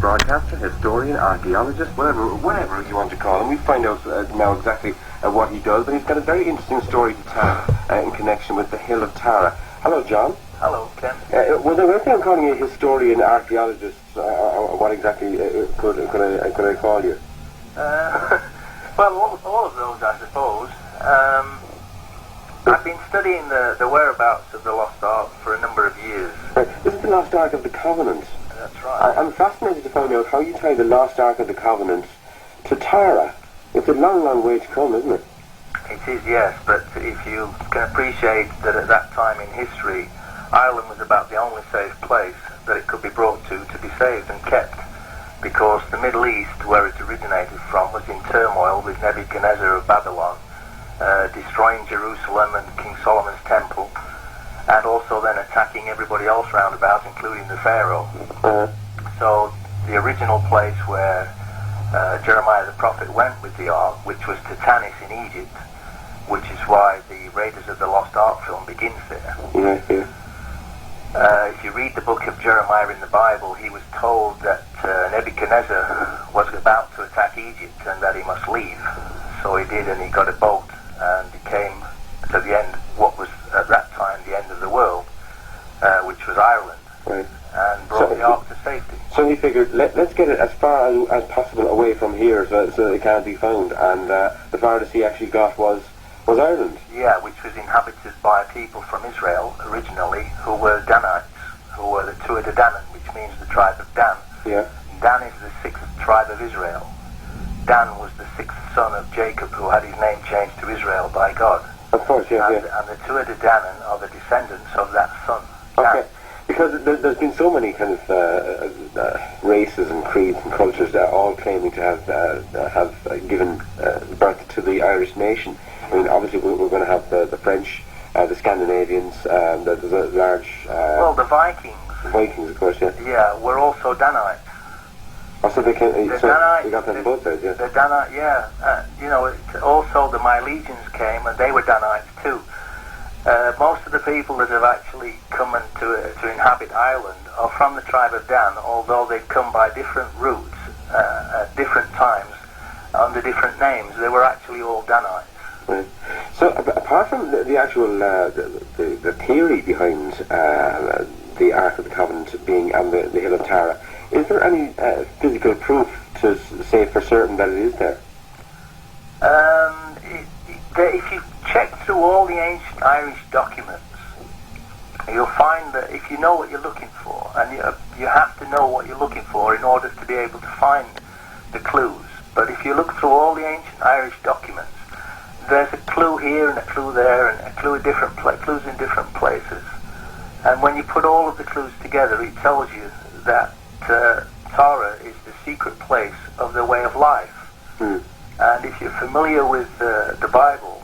broadcaster, historian, archaeologist, whatever you want to call him. We find out now exactly what he does, but he's got a very interesting story to tell in connection with the Hill of Tara. Hello, John. Hello, Ken. Well, when I'm calling you a historian, archaeologist, what exactly could I call you? Well, all of those, I suppose. I've been studying the whereabouts of the Lost Ark for a number of years. This is the Lost Ark of the Covenant. That's right. I'm fascinated to find out how you tie the Lost Ark of the Covenant to Tara. It's a long, long way to come, isn't it? It is, yes, but if you can appreciate that at that time in history, Ireland was about the only safe place that it could be brought to be saved and kept, because the Middle East, where it originated from, was in turmoil with Nebuchadnezzar of Babylon, destroying Jerusalem and King Solomon's temple, and also then attacking everybody else round about, including the Pharaoh. So the original place where Jeremiah the prophet went with the Ark, which was to Tanis in Egypt, which is why the Raiders of the Lost Ark film begins there. If you read the book of Jeremiah in the Bible, he was told that Nebuchadnezzar was about to attack Egypt and that he must leave. So he did, and he got a boat, and he came to the end, what was at that time the end of the world, which was Ireland, right, and brought the Ark to safety. So he figured, let's get it as far as possible away from here so that it can't be found, and the farthest he actually got was Ireland. Yeah, which was inhabited by people from Israel originally, who were Danites, who were the Tuatha Danann, which means the tribe of Dan. Yeah. Dan is the sixth tribe of Israel. Dan was the sixth son of Jacob, who had his name changed to Israel by God. Of course, yeah. And the Tuatha Danann are the descendants of that son. Okay. Because there's been so many kind of races and creeds and cultures that are all claiming to have given birth to the Irish nation. I mean, obviously we're going to have the French, the Scandinavians, there's a large... well, the Vikings. The Vikings, of course, yeah. Yeah, were also Danites. Oh, so they came... The so Danites, we got them both sides, yeah. The Danite, yeah. Also the Milesians came, and they were Danites too. Most of the people that have actually come to inhabit Ireland are from the tribe of Dan, although they've come by different routes at different times under different names. They were actually all Danites. Right. So apart from the actual the theory behind the Ark of the Covenant being on the Hill of Tara, is there any physical proof to say for certain that it is there? If you check through all the ancient Irish documents, you'll find that if you know what you're looking for, and you have to know what you're looking for in order to be able to find the clues, but if you look through all the ancient Irish documents, there's a clue here and a clue there and a clue in clues in different places. And when you put all of the clues together, it tells you that Tara is the secret place of the way of life. And if you're familiar with the Bible,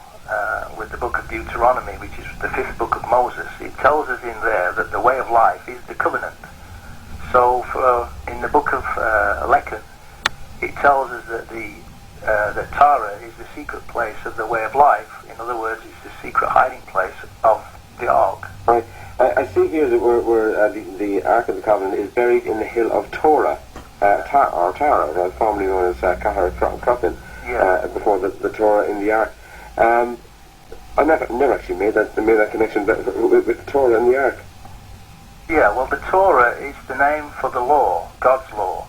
with the book of Deuteronomy, which is the fifth book of Moses, it tells us in there that the way of life is the covenant. So in the book of Lecan, it tells us that that Tara is the secret place of the way of life. In other words, it's the secret hiding place of the Ark. Right. I see here that the Ark of the Covenant is buried in the hill of Tara, formerly known as Cahar Crocin, before the Torah in the Ark. I never actually made that connection with the Torah and the Ark. Yeah, well, the Torah is the name for the law, God's law,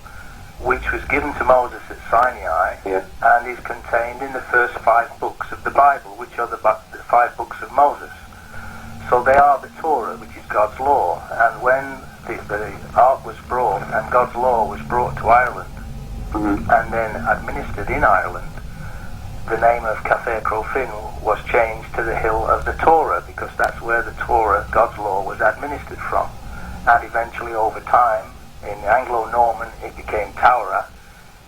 which was given to Moses at Sinai, and is contained in the first 5 books of the Bible, which are the 5 books of Moses. So they are the Torah, which is God's law. And when the Ark was brought, and God's law was brought to Ireland, and then administered in Ireland, the name of Café Crofin was changed to the Hill of the Torah, because that's where the Torah, God's law, was administered from. And eventually, over time, in Anglo-Norman, it became Tauragh,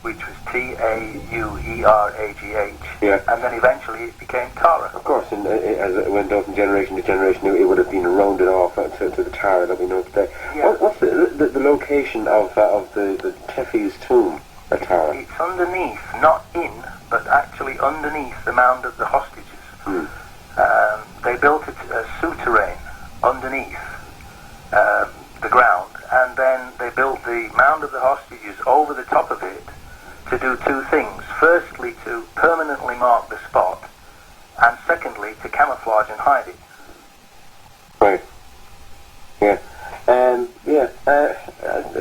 which was Taueragh, and then eventually it became Tara. Of course, and as it went on from generation to generation, it would have been rounded off to the Tara that we know today. Yeah. What's the location of the Tephi's tomb at Tara? It's underneath, not in, but actually underneath the Mound of the Hostages. They built a souterrain underneath the ground, and then they built the Mound of the Hostages soldiers over the top of it to do two things. Firstly, to permanently mark the spot, and secondly, to camouflage and hide it. Right. Yeah.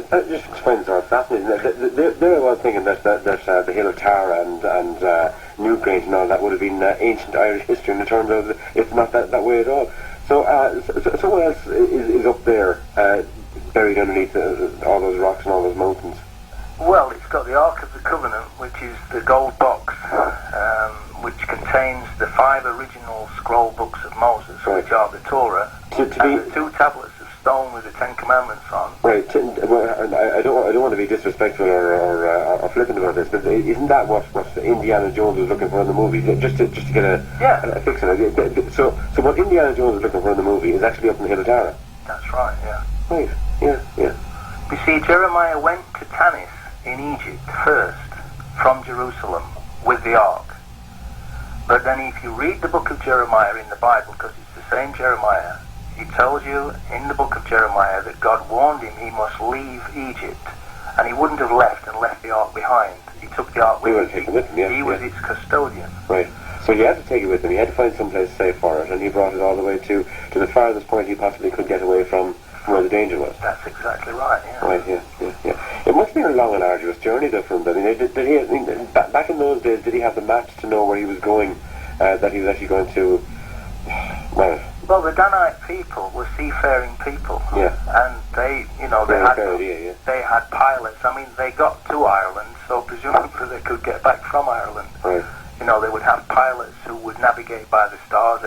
That just explains how it's fascinating. There I was thinking that the Hill of Tara and Newgrange and all that would have been ancient Irish history, and it turns out it's not that way at all. So what else is up there, buried underneath all those rocks and all those mountains? Well, it's got the Ark of the Covenant, which is the gold box, which contains the 5 original scroll books of Moses, right, which are the Torah, and the 2 tablets of stone with the 10 Commandments on. Right. Well, I don't want to be disrespectful or flippant about this, but isn't that what Indiana Jones was looking for in the movie? Just to get a fix on it. So what Indiana Jones was looking for in the movie is actually up in the Hill of Tara. That's right. Yeah. Right. Yeah. You see, Jeremiah went to Tanis in Egypt first, from Jerusalem, with the Ark. But then if you read the book of Jeremiah in the Bible, because it's the same Jeremiah, he tells you in the book of Jeremiah that God warned him he must leave Egypt, and he wouldn't have left the Ark behind. He took the Ark with him. He was its custodian. Right. So he had to take it with him. He had to find someplace safe for it, and he brought it all the way to the farthest point he possibly could get away from where the danger was. That's exactly right. Yeah. Right. Yeah. It must have been a long and arduous journey though for him. I mean, back in those days, did he have the maps to know where he was going? That he was actually going to. Well, the Danite people were seafaring people. Yeah. And they had pilots. I mean, they got to Ireland, so presumably they could get back from Ireland. Right. They would have pilots who would navigate by the stars,